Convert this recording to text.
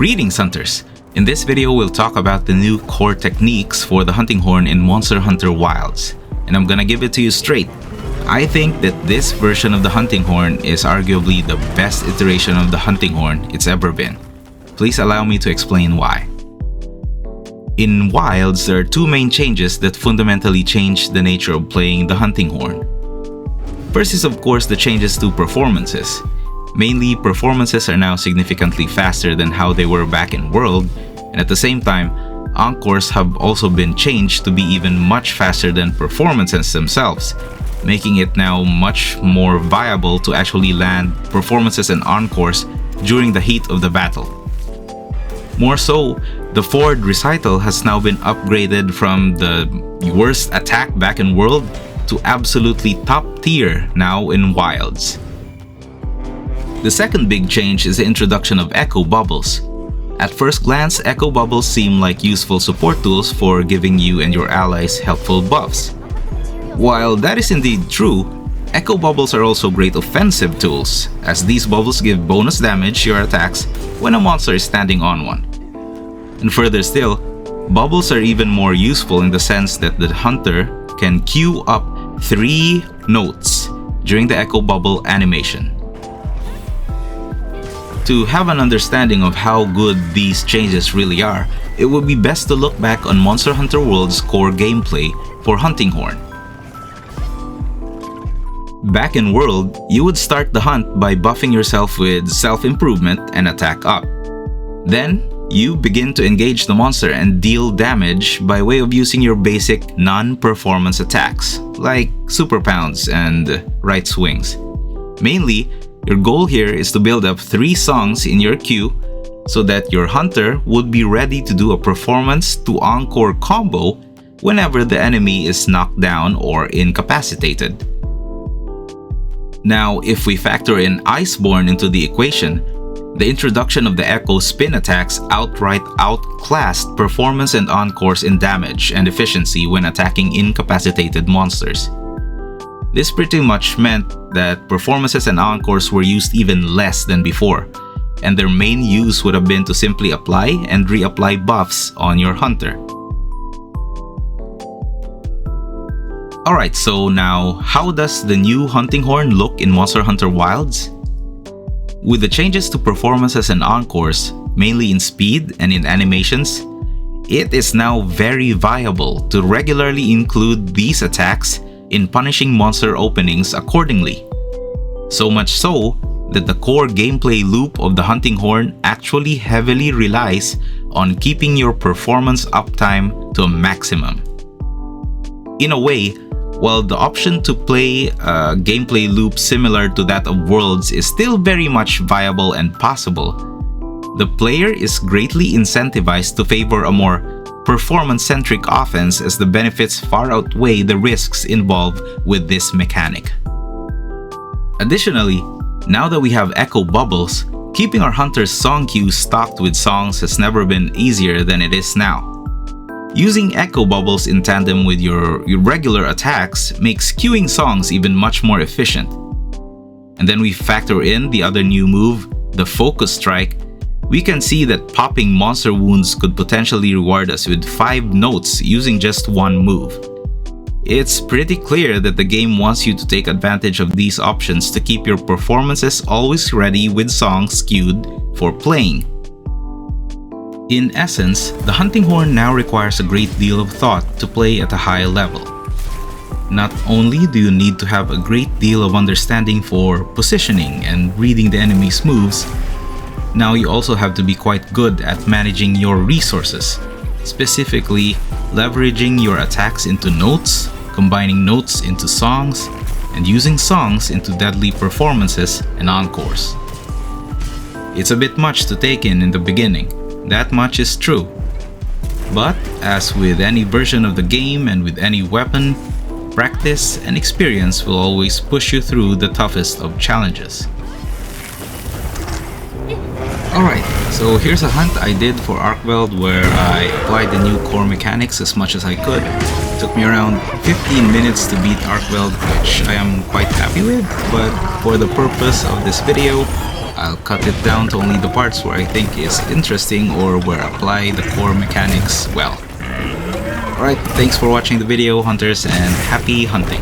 Greetings, hunters! In this video, we'll talk about the new core techniques for the hunting horn in Monster Hunter Wilds. And I'm gonna give it to you straight. I think that this version of the hunting horn is arguably the best iteration of the hunting horn it's ever been. Please allow me to explain why. In Wilds, there are two main changes that fundamentally change the nature of playing the hunting horn. First is of course the changes to performances. Mainly, performances are now significantly faster than how they were back in World, and at the same time, encores have also been changed to be even much faster than performances themselves, making it now much more viable to actually land performances and encores during the heat of the battle. More so, the forward recital has now been upgraded from the worst attack back in World to absolutely top tier now in Wilds. The second big change is the introduction of echo bubbles. At first glance, echo bubbles seem like useful support tools for giving you and your allies helpful buffs. While that is indeed true, echo bubbles are also great offensive tools, as these bubbles give bonus damage to your attacks when a monster is standing on one. And further still, bubbles are even more useful in the sense that the hunter can queue up 3 notes during the echo bubble animation. To have an understanding of how good these changes really are, it would be best to look back on Monster Hunter World's core gameplay for Hunting Horn. Back in World, you would start the hunt by buffing yourself with self-improvement and attack up. Then, you begin to engage the monster and deal damage by way of using your basic non-performance attacks, like Super Pounds and Right Swings. Mainly, your goal here is to build up 3 songs in your queue so that your hunter would be ready to do a performance to encore combo whenever the enemy is knocked down or incapacitated. Now, if we factor in Iceborne into the equation, the introduction of the Echo spin attacks outright outclassed performance and encores in damage and efficiency when attacking incapacitated monsters. This pretty much meant that performances and encores were used even less than before, and their main use would have been to simply apply and reapply buffs on your hunter. Alright, so now how does the new hunting horn look in Monster Hunter Wilds? With the changes to performances and encores, mainly in speed and in animations, it is now very viable to regularly include these attacks in punishing monster openings accordingly. So much so that the core gameplay loop of the hunting horn actually heavily relies on keeping your performance uptime to a maximum. In a way, while the option to play a gameplay loop similar to that of Worlds is still very much viable and possible, the player is greatly incentivized to favor a more performance-centric offense as the benefits far outweigh the risks involved with this mechanic. Additionally, now that we have echo bubbles, keeping our hunter's song queue stocked with songs has never been easier than it is now. Using echo bubbles in tandem with your regular attacks makes queuing songs even much more efficient. And then we factor in the other new move, the Focus Strike. We can see that popping monster wounds could potentially reward us with 5 notes using just one move. It's pretty clear that the game wants you to take advantage of these options to keep your performances always ready with songs queued for playing. In essence, the hunting horn now requires a great deal of thought to play at a high level. Not only do you need to have a great deal of understanding for positioning and reading the enemy's moves, now you also have to be quite good at managing your resources, specifically leveraging your attacks into notes, combining notes into songs, and using songs into deadly performances and encores. It's a bit much to take in the beginning, that much is true. But as with any version of the game and with any weapon, practice and experience will always push you through the toughest of challenges. Alright, so here's a hunt I did for Artful where I applied the new core mechanics as much as I could. It took me around 15 minutes to beat Artful, which I am quite happy with, but for the purpose of this video, I'll cut it down to only the parts where I think is interesting or where I apply the core mechanics well. Alright, thanks for watching the video, hunters, and happy hunting!